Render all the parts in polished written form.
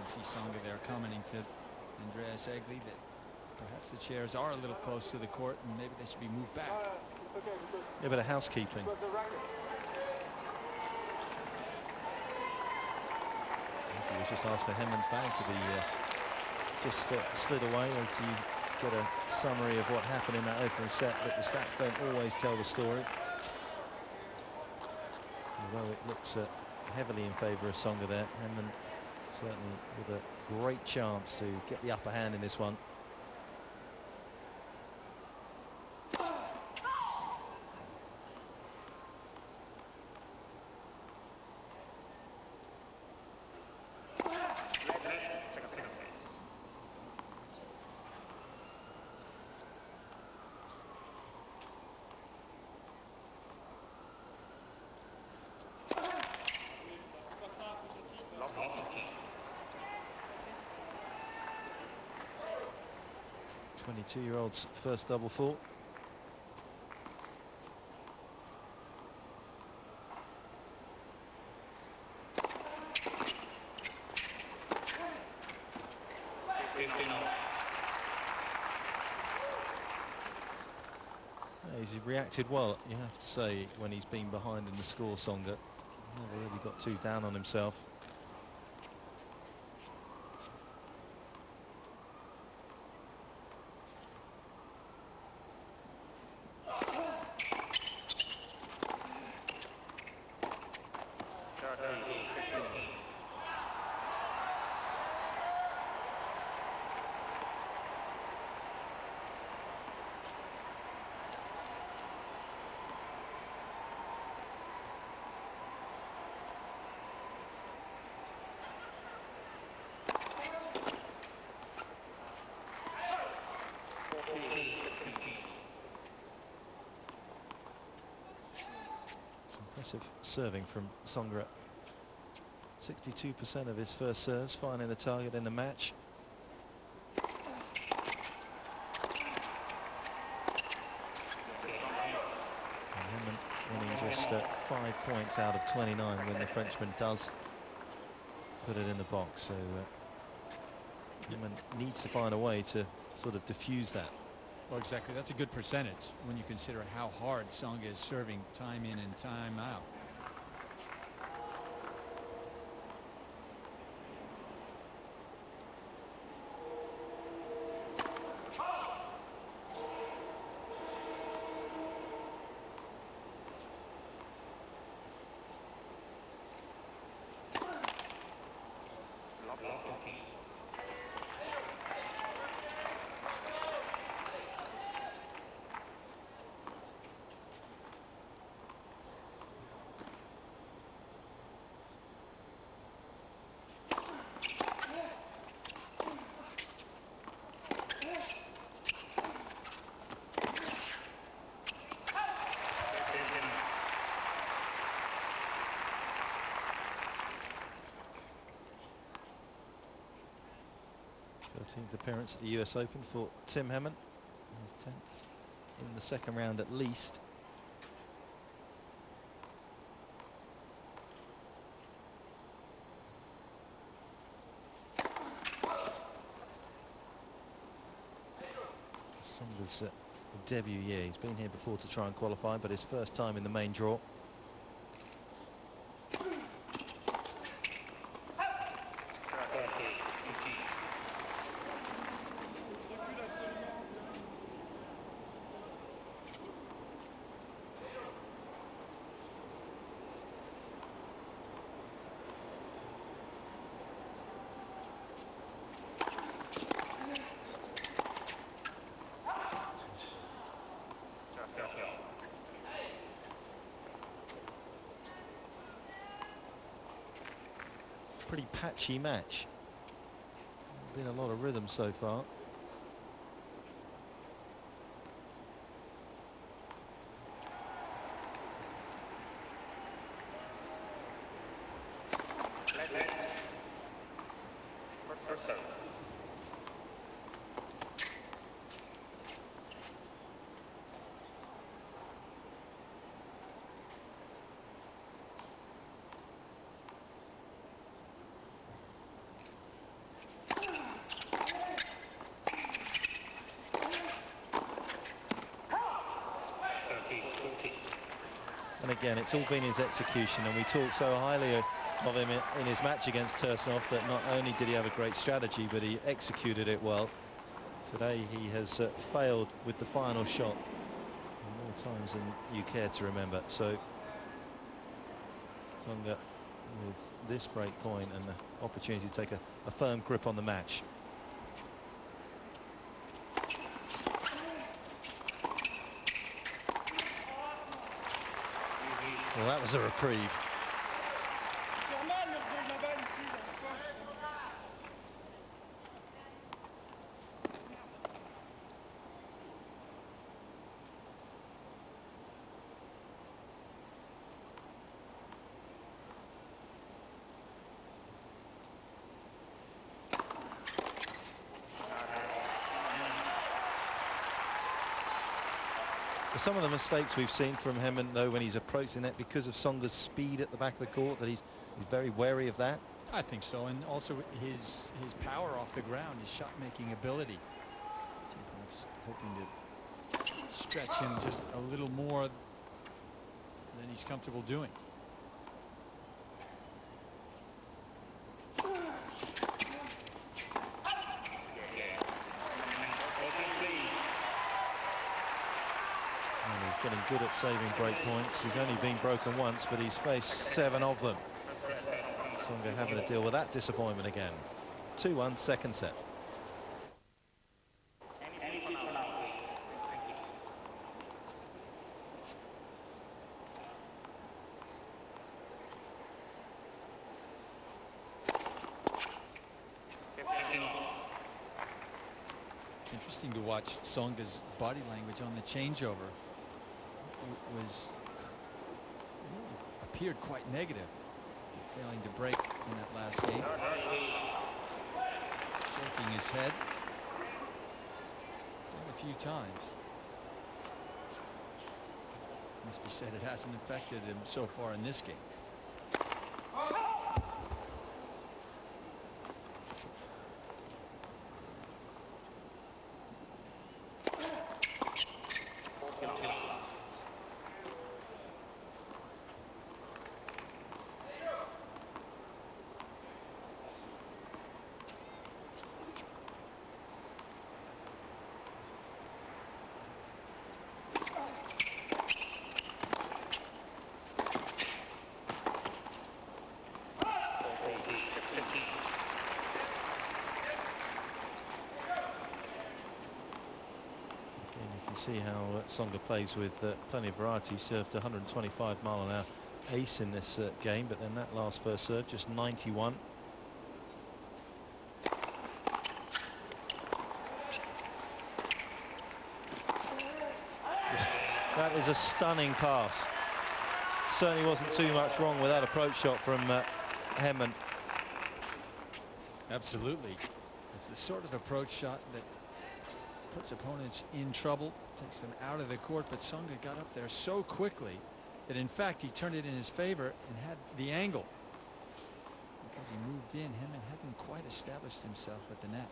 see Tsonga there commenting to Andreas Egli that perhaps the chairs are a little close to the court and maybe they should be moved back. Yeah, but a housekeeping. He was just asked for henman's bag to be just slid away as you get a summary of what happened in that opening set, but the stats don't always tell the story. Although it looks heavily in favour of Tsonga there, henman certainly with a great chance to get the upper hand in this one. Year-old's first double fault. He's reacted well, you have to say, when he's been behind in the score, Tsonga. Never really got too down on himself. Impressive serving from Tsonga. 62% of his first serves, finding the target in the match. And henman winning just 5 points out of 29 when the Frenchman does put it in the box. So henman needs to find a way to sort of diffuse that. Well, exactly. That's a good percentage when you consider how hard Tsonga is serving time in and time out. Appearance at the US Open for Tim Henman. His 10th in the second round at least. Tsonga's debut year. He's been here before to try and qualify, but his first time in the main draw. Pretty patchy match. Been a lot of rhythm so far. again, it's all been his execution, and we talk so highly of him in his match against Tursunov that not only did he have a great strategy, but he executed it well. Today he has failed with the final shot more times than you care to remember. So Tsonga with this break point and the opportunity to take a firm grip on the match. Well, that was a reprieve. Some of the mistakes we've seen from henman, though, when he's approaching that, because of Tsonga's speed at the back of the court, that he's very wary of that. I think so, and also his power off the ground, his shot-making ability. Perhaps hoping to stretch him just a little more than he's comfortable doing. He's getting good at saving break points. He's only been broken once, but he's faced 7 of them. Tsonga having to deal with that disappointment again. 2-1, second set. Interesting to watch Tsonga's body language on the changeover. Appeared quite negative, failing to break in that last game. Shaking his head a few times. Must be said it hasn't affected him so far in this game. See how Tsonga plays with plenty of variety. Served 125-mile-an-hour ace in this game, but then that last first serve just 91. That is a stunning pass. Certainly wasn't too much wrong with that approach shot from henman. Absolutely. It's the sort of approach shot that puts opponents in trouble, takes them out of the court, but Tsonga got up there so quickly that in fact he turned it in his favor and had the angle. Because he moved in, henman hadn't quite established himself at the net.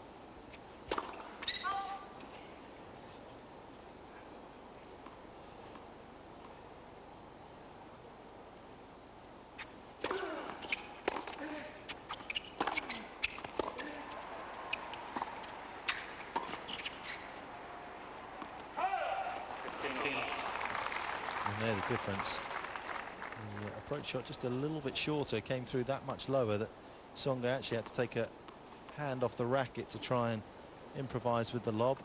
There the difference. The approach shot just a little bit shorter, came through that much lower that Tsonga actually had to take a hand off the racket to try and improvise with the lob.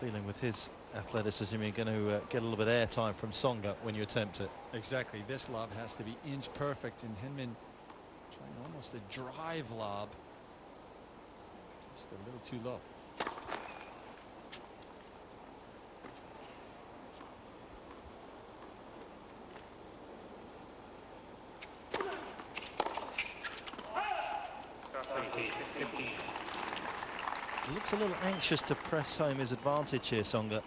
Feeling with his athleticism, you're going to get a little bit of airtime from Tsonga when you attempt it. Exactly. This lob has to be inch perfect, and henman trying almost a drive lob. Just a little too low. Looks a little anxious to press home his advantage here, Tsonga.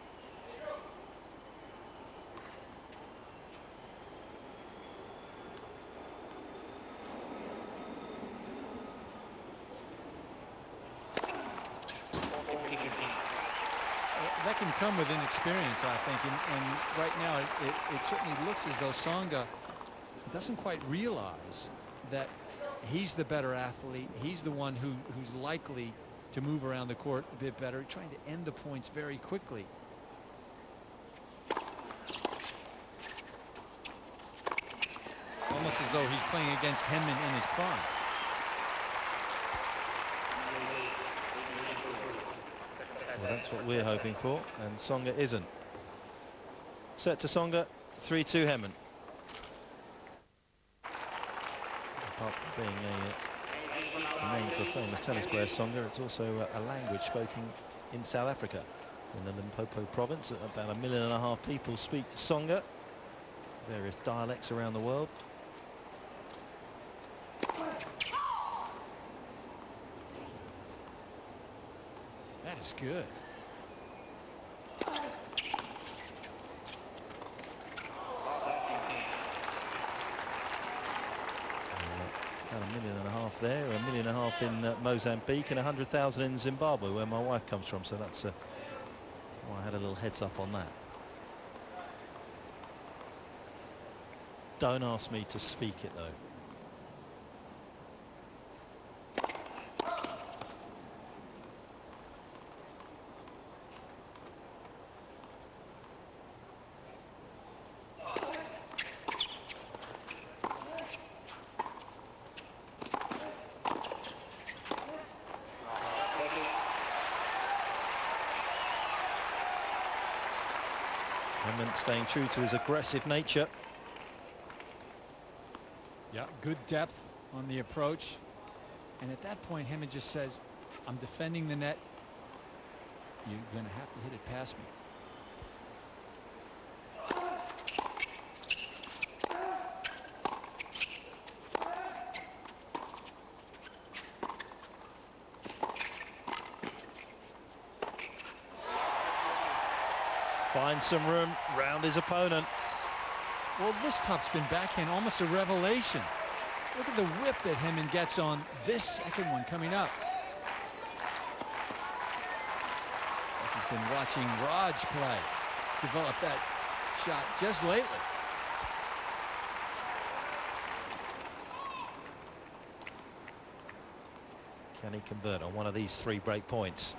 That can come with inexperience, I think, and right now it certainly looks as though Tsonga doesn't quite realize that he's the better athlete. He's the one who's likely to move around the court a bit better, trying to end the points very quickly. Almost as though he's playing against henman in his prime. Well, that's what we're hoping for, and Tsonga isn't. Set to Tsonga, 3-2 henman. Apart from being a name for a famous tennis player, Tsonga, it's also a language spoken in South Africa, in the Limpopo province. About 1.5 million people speak Tsonga, various dialects around the world. That is good. About 1.5 million there, 1.5 million in Mozambique, and 100,000 in Zimbabwe, where my wife comes from. So that's why I had a little heads up on that. Don't ask me to speak it though. Henman staying true to his aggressive nature. Yeah, good depth on the approach. And at that point, henman just says, I'm defending the net. You're going to have to hit it past me. Finds some room round his opponent. Well, this top's been backhand, almost a revelation. Look at the whip that henman gets on this second one coming up. He's been watching Raj play, develop that shot just lately. Can he convert on one of these 3 break points?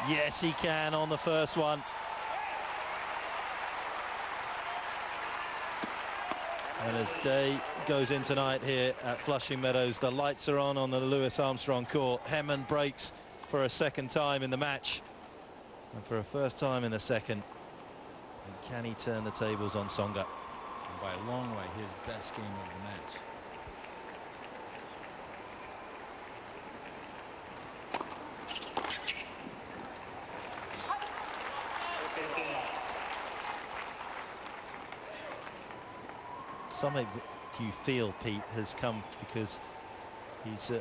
Yes, he can on the first one. And as day goes in tonight here at Flushing Meadows, the lights are on the Louis Armstrong court. henman breaks for a second time in the match, and for a first time in the second. And can he turn the tables on Tsonga? And by a long way, his best game of the match. Some of it, do you feel, Pete, has come because he's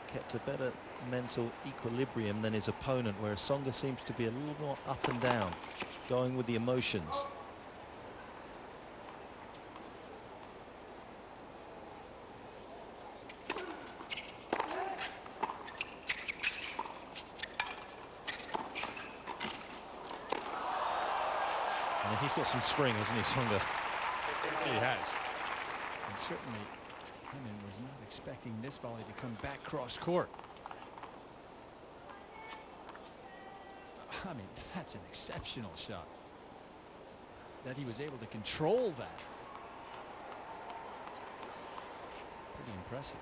kept a better mental equilibrium than his opponent, whereas Tsonga seems to be a little more up and down, going with the emotions. And he's got some spring, hasn't he, Tsonga? He has. And certainly, henman was not expecting this volley to come back cross court. I mean, that's an exceptional shot. That he was able to control that. Pretty impressive.